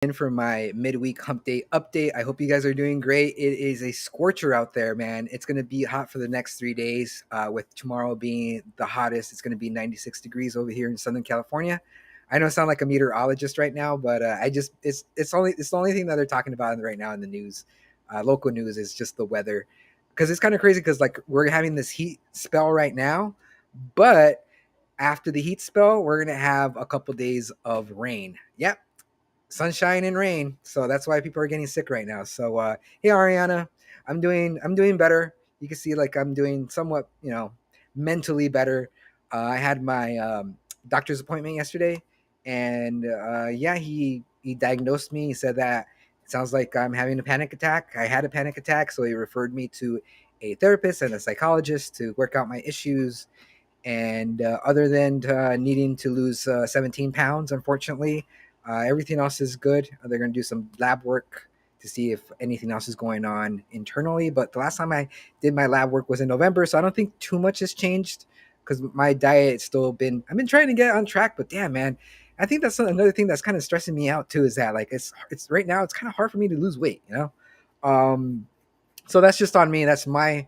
In for my midweek hump day update. I hope you guys are doing great. It is a scorcher out there, man. It's going to be hot for the next 3 days, with tomorrow being the hottest. It's going to be 96 degrees over here in Southern California. I know I sound like a meteorologist right now, but it's the only thing that they're talking about right now in the news. Local news is just the weather, because it's kind of crazy because like we're having this heat spell right now, but after the heat spell, we're gonna have a couple days of rain. Yep, sunshine and rain. So that's why people are getting sick right now. So hey Ariana, I'm doing better. You can see like I'm doing somewhat, mentally better. I had my doctor's appointment yesterday, and yeah, he diagnosed me. He said that it sounds like I'm having a panic attack. I had a panic attack, so he referred me to a therapist and a psychologist to work out my issues. And other than needing to lose 17 pounds, unfortunately, everything else is good. They're going to do some lab work to see if anything else is going on internally. But the last time I did my lab work was in November, so I don't think too much has changed because my diet's still been. I've been trying to get on track, but damn, man, I think that's another thing that's kind of stressing me out too. Is that like it's right now it's kind of hard for me to lose weight, Um, so that's just on me. That's my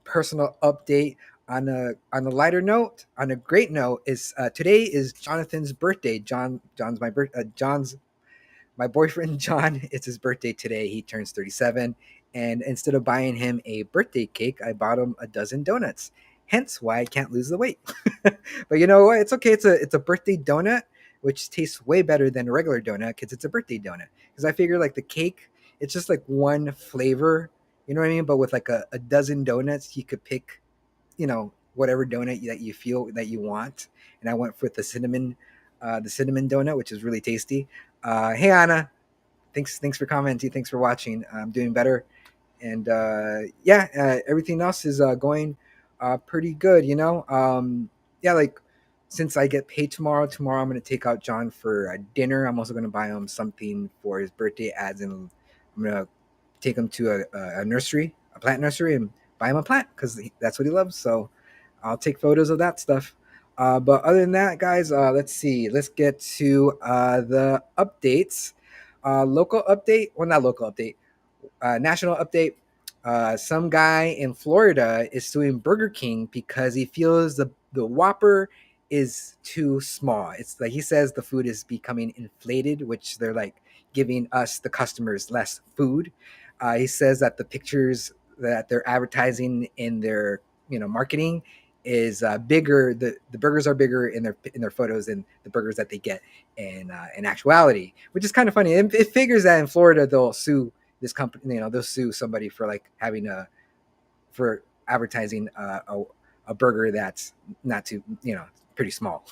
personal update. On a lighter note, on a great note, is today is Jonathan's birthday. John's my boyfriend John. It's his birthday today. He turns 37, and instead of buying him a birthday cake, I bought him a dozen donuts. Hence why I can't lose the weight. But you know what? It's okay. It's a birthday donut, which tastes way better than a regular donut because it's a birthday donut. Because I figure like the cake, it's just like one flavor. You know what I mean? But with like a dozen donuts, you could pick, whatever donut that you feel that you want. And I went with the cinnamon donut, which is really tasty. Hey Anna, thanks for commenting. Thanks for watching. I'm doing better, and yeah, everything else is going pretty good. Yeah, like since I get paid tomorrow I'm going to take out John for dinner. I'm also going to buy him something for his birthday, as in I'm going to take him to a nursery, a plant nursery, and buy him a plant because that's what he loves. So I'll take photos of that stuff. But other than that, guys, let's see. Let's get to the updates. Local update. Well, not local update. National update. Some guy in Florida is suing Burger King because he feels the Whopper is too small. It's like he says the food is becoming inflated, which they're like giving us, the customers, less food. He says that the pictures that they're advertising in their marketing is bigger. The burgers are bigger in their photos than the burgers that they get in actuality, which is kind of funny. It figures that in Florida they'll sue this company. They'll sue somebody for like having for advertising a burger that's not too pretty small.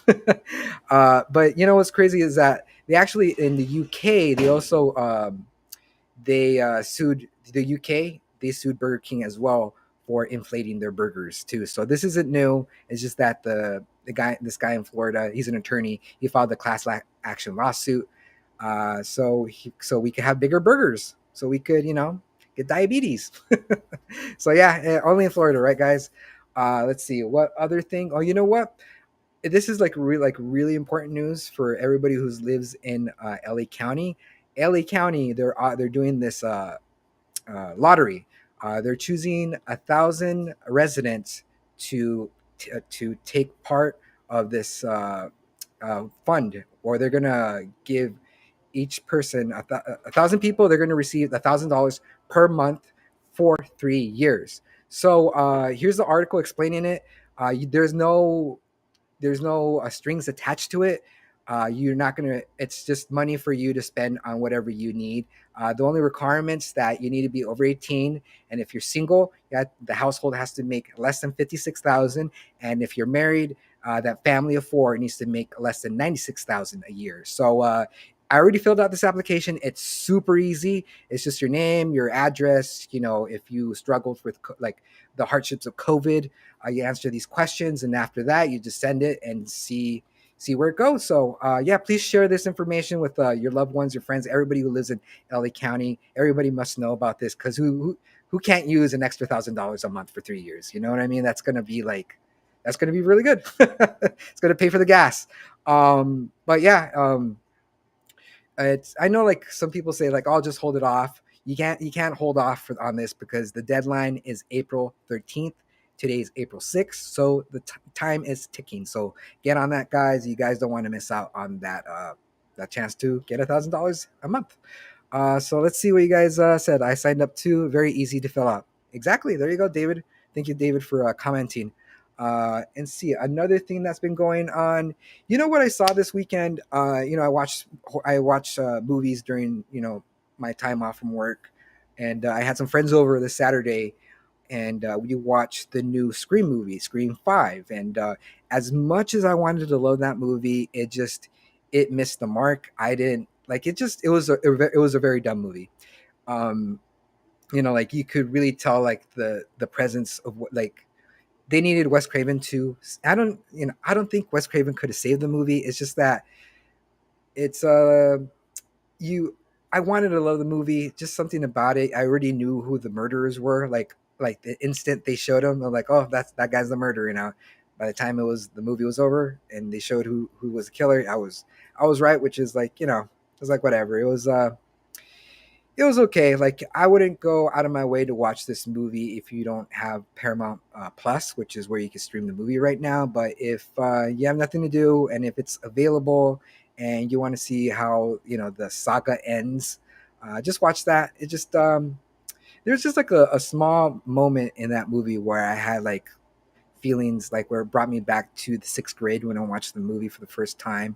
But what's crazy is that they actually in the UK they also they sued the UK. They sued Burger King as well for inflating their burgers too. So this isn't new. It's just that this guy in Florida, he's an attorney. He filed a class action lawsuit, so we could have bigger burgers. So we could get diabetes. So yeah, only in Florida, right, guys? Let's see what other thing. Oh, you know what? This is like really important news for everybody who lives in LA County. LA County, they're doing this lottery. They're choosing 1,000 residents to take part of this fund, or they're gonna give each person 1,000 people. They're gonna receive $1,000 per month for 3 years. So here's the article explaining it. There's no strings attached to it. You're not gonna. It's just money for you to spend on whatever you need. The only requirements that you need to be over 18, and if you're single, the household has to make less than 56,000, and if you're married, that family of four needs to make less than 96,000 a year. So I already filled out this application. It's super easy. It's just your name, your address. If you struggled with like the hardships of COVID, you answer these questions, and after that, you just send it and see where it goes. So yeah, please share this information with your loved ones, your friends, everybody who lives in LA County. Everybody must know about this because who can't use an extra $1,000 a month for 3 years? You know what I mean? That's gonna be really good. It's gonna pay for the gas. But yeah. It's I know like some people say like, I'll just hold it off. You can't hold off on this because the deadline is April 13th. Today is April 6th, so the time is ticking. So get on that, guys. You guys don't want to miss out on that chance to get $1,000 a month. So let's see what you guys said. I signed up too. Very easy to fill out. Exactly. There you go, David. Thank you, David, for commenting. And see another thing that's been going on. You know what I saw this weekend? I watched movies during my time off from work, and I had some friends over this Saturday, and we watched the new Scream movie, Scream Five. And as much as I wanted to love that movie, it missed the mark. I didn't like it. Just it was a very dumb movie. Um, like you could really tell like the presence of what like they needed Wes Craven to. I don't think Wes Craven could have saved the movie. It's just that it's you I wanted to love the movie, just something about it. I already knew who the murderers were. Like the instant they showed them, I'm like, oh, that guy's the murderer. By the time the movie was over and they showed who was the killer, I was right, which is like it was like whatever. It was okay. Like I wouldn't go out of my way to watch this movie if you don't have Paramount Plus, which is where you can stream the movie right now. But if you have nothing to do and if it's available and you want to see how the saga ends, just watch that. It just there's just like a small moment in that movie where I had like feelings like where it brought me back to the sixth grade when I watched the movie for the first time.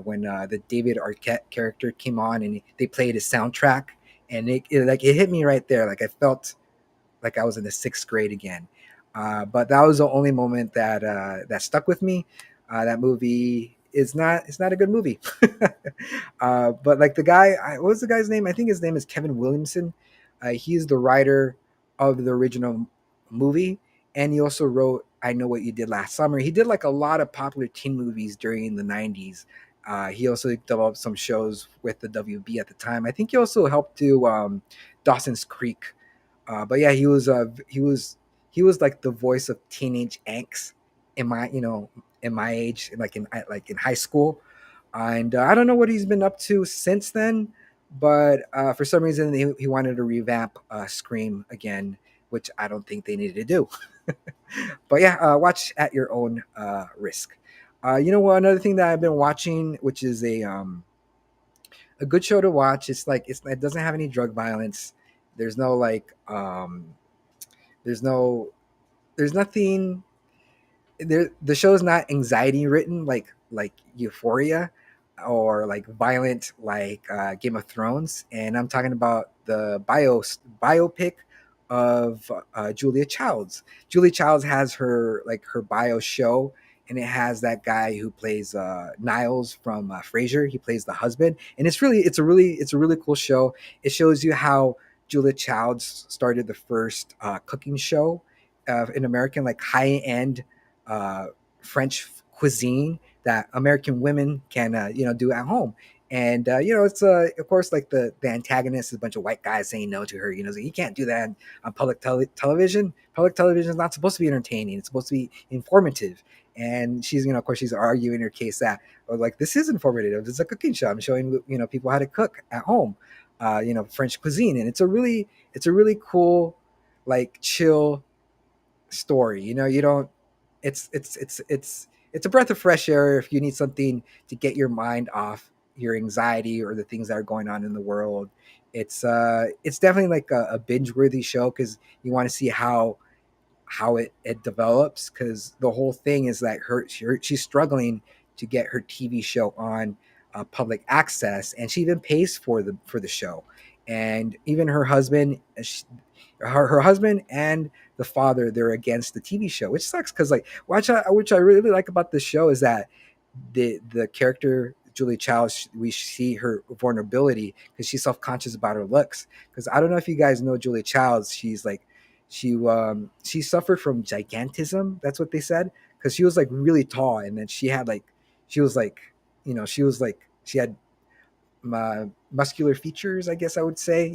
When the David Arquette character came on and they played his soundtrack, and it hit me right there. Like I felt like I was in the sixth grade again. But that was the only moment that stuck with me. That movie is not it's not a good movie. But like what was the guy's name? I think his name is Kevin Williamson. He's the writer of the original movie, and he also wrote "I Know What You Did Last Summer." He did like a lot of popular teen movies during the '90s. He also developed some shows with the WB at the time. I think he also helped do Dawson's Creek. But yeah, he was like the voice of teenage angst in my age, like in high school. And I don't know what he's been up to since then, but for some reason he wanted to revamp Scream again, which I don't think they needed to do. But yeah, watch at your own risk. You know what? Another thing that I've been watching, which is a good show to watch. It doesn't have any drug violence. There's no like there's no there's nothing there. The show is not anxiety written like Euphoria or like violent like Game of Thrones. And I'm talking about the biopic of Julia Childs. Julia Childs has her bio show, and it has that guy who plays Niles from Frasier. He plays the husband, and it's a really cool show. It shows you how Julia Childs started the first cooking show in American, like high end uh, French cuisine that American women can do at home. And it's of course like the antagonist is a bunch of white guys saying no to her. So you can't do that on public television. Public television is not supposed to be entertaining. It's supposed to be informative. And she's of course she's arguing her case that like this is informative. It's a cooking show. I'm showing people how to cook at home. French cuisine, and it's a really cool like chill story. You don't. It's a breath of fresh air if you need something to get your mind off your anxiety or the things that are going on in the world. It's definitely like a binge worthy show because you want to see how it develops, because the whole thing is that she's struggling to get her TV show on public access, and she even pays for the show. And even her husband, her husband and the father, they're against the TV show, which sucks because like which I really like about the show is that the character Julie Childs, we see her vulnerability because she's self conscious about her looks. Because I don't know if you guys know Julie Childs, she suffered from gigantism. That's what they said, because she was like really tall, and then she was like she had muscular features, I guess I would say,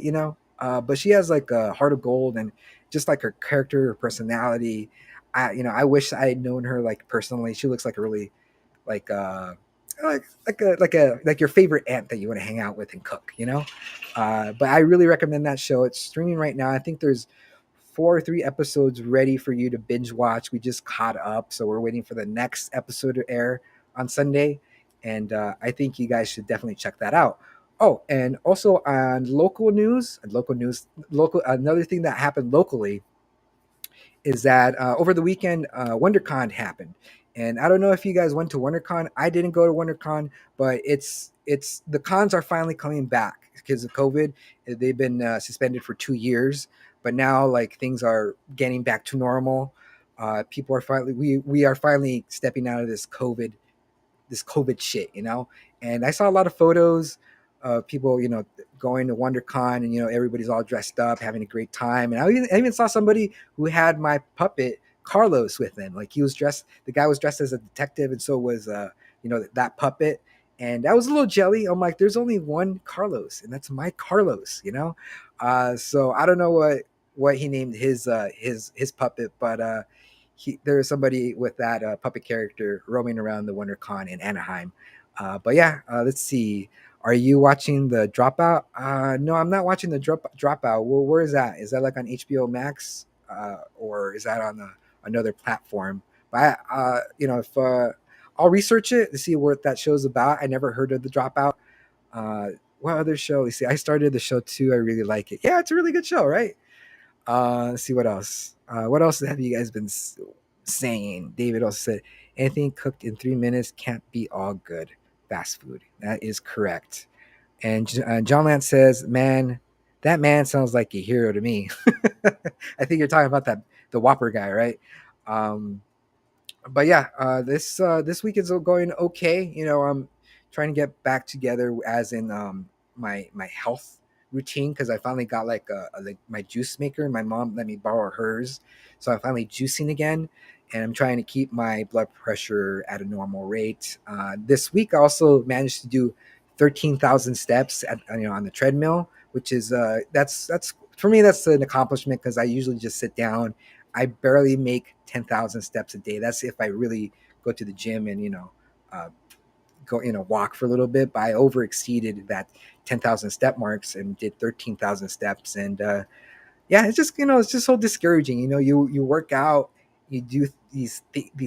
but she has like a heart of gold, and just like her character, her personality. I wish I had known her like personally. She looks like a really like like your favorite aunt that you want to hang out with and cook, you know. But I really recommend that show. It's streaming right now. I think there's 4 or 3 episodes ready for you to binge watch. We just caught up, so we're waiting for the next episode to air on Sunday, and I think you guys should definitely check that out. Oh, and also on local another thing that happened locally is that over the weekend, WonderCon happened, and I don't know if you guys went to WonderCon. I didn't go to WonderCon, but it's the cons are finally coming back because of COVID. They've been suspended for 2 years, but now like things are getting back to normal. People are finally we are finally stepping out of this COVID shit, you know. And I saw a lot of photos of people, you know, going to WonderCon, and you know everybody's all dressed up, having a great time. And I even saw somebody who had my puppet Carlos with them. Like he was dressed, the guy was dressed as a detective, and so was you know that puppet. And I was a little jelly. I'm like, there's only one Carlos, and that's my Carlos, you know. So I don't know what he named his puppet, but there was somebody with that puppet character roaming around the WonderCon in Anaheim. But yeah, let's see. Are you watching the Dropout? No, I'm not watching the Dropout. Well, where is that? Is that like on HBO Max, or is that on another platform? But you know, if I'll research it to see what that show's about. I never heard of the Dropout. Uh, what other show? You see, I started the show too. I really like it. Yeah, it's a really good show, right? Let's see what else. What else have you guys been saying? David also said, anything cooked in 3 minutes can't be all good. Fast food. That is correct. And John Lance says, man, that man sounds like a hero to me. I think you're talking about the Whopper guy, right? Um, but yeah, this week is going okay. You know, I'm trying to get back together, as in my health routine, because I finally got like like my juice maker. My mom let me borrow hers, so I'm finally juicing again, and I'm trying to keep my blood pressure at a normal rate. This week, I also managed to do 13,000 steps you know, on the treadmill, which is that's for me, that's an accomplishment because I usually just sit down. I barely make 10,000 steps a day. That's if I really go to the gym and, you know, uh, go, you know, walk for a little bit. But I over exceeded that 10,000 step marks and did 13,000 steps. And yeah, it's just, you know, it's just so discouraging. You know, you work out, you do these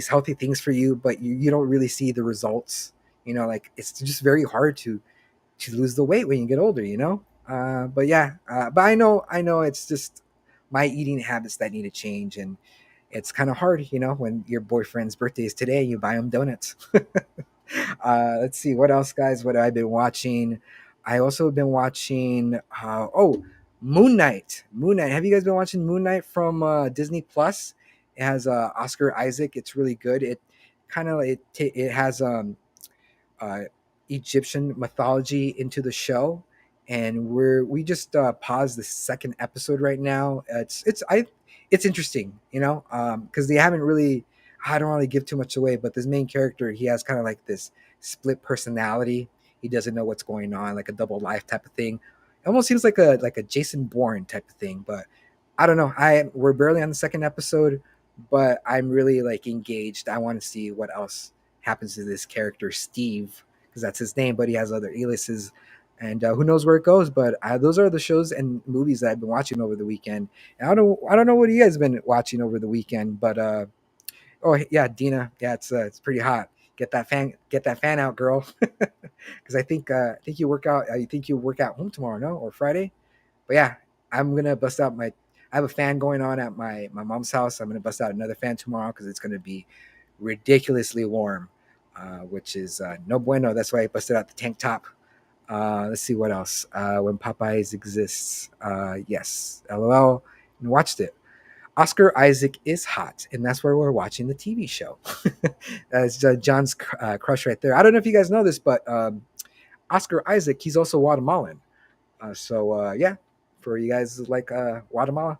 healthy things for you, but you don't really see the results. You know, like it's just very hard to lose the weight when you get older, you know. But yeah, but I know it's just my eating habits that need to change, and it's kind of hard, you know, when your boyfriend's birthday is today, you buy him donuts. Let's see what else, guys. What I've been watching. I also been watching. Moon Knight. Moon Knight. Have you guys been watching Moon Knight from Disney Plus? It has Oscar Isaac. It's really good. It kind of it has uh, Egyptian mythology into the show, and we just paused the second episode right now. It's interesting, you know, because they haven't really. I don't want to give too much away, but this main character, he has kind of like this split personality. He doesn't know what's going on, like a double life type of thing. It almost seems like a Jason Bourne type of thing, but I don't know. We're barely on the second episode, but I'm really like engaged. I want to see what else happens to this character Steve, because that's his name, but he has other aliases, and who knows where it goes. But those are the shows and movies that I've been watching over the weekend. And I don't know what you guys have been watching over the weekend, but oh yeah, Dina, yeah, it's pretty hot. Get that fan out, girl, because I think you work out. I think you work out home tomorrow, no, or Friday. But yeah, I'm gonna bust out my. I have a fan going on at my mom's house. I'm gonna bust out another fan tomorrow because it's gonna be ridiculously warm, which is no bueno. That's why I busted out the tank top. Let's see what else. When Popeyes exists, yes, LOL, and watched it. Oscar Isaac is hot, and that's where we're watching the TV show. That's John's crush right there. I don't know if you guys know this, but Oscar Isaac, he's also Guatemalan. So yeah, for you guys like Guatemala,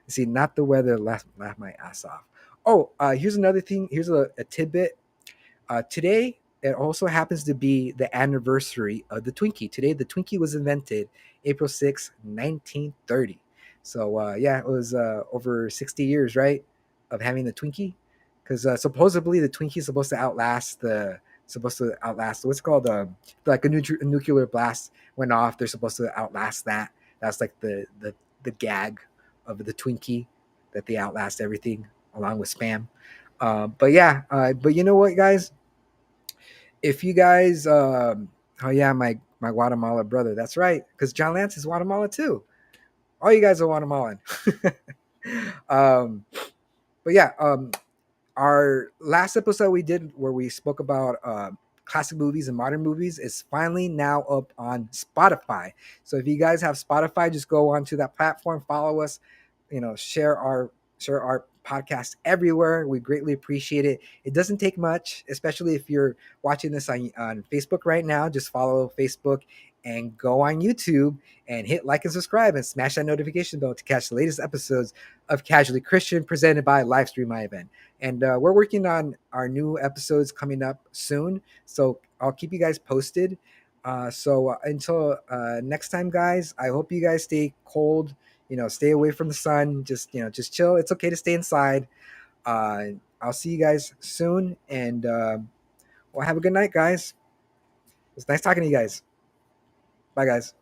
see, not the weather, laugh my ass off. Oh, here's another thing. Here's a tidbit. Today, it also happens to be the anniversary of the Twinkie. Today, the Twinkie was invented April 6th, 1930. So, yeah, it was over 60 years, right, of having the Twinkie? Because supposedly the Twinkie is supposed to outlast supposed to outlast what's it called like a nuclear blast went off. They're supposed to outlast that. That's like the gag of the Twinkie, that they outlast everything along with spam. But yeah, but you know what, guys? If you guys, oh yeah, my Guatemala brother. That's right, because John Lance is Guatemala too. All you guys are Guatemalan. um, but yeah, our last episode we did where we spoke about classic movies and modern movies is finally now up on Spotify. So if you guys have Spotify, just go onto that platform, follow us, share our podcast everywhere. We greatly appreciate it. It doesn't take much, especially if you're watching this on Facebook right now. Just follow Facebook and go on YouTube and hit like and subscribe and smash that notification bell to catch the latest episodes of Casually Christian presented by Livestream My Event. And we're working on our new episodes coming up soon, so I'll keep you guys posted. So until next time, guys, I hope you guys stay cold. Stay away from the sun. Just chill. It's okay to stay inside. Uh, I'll see you guys soon, and well, have a good night, guys. It's nice talking to you guys. Bye, guys.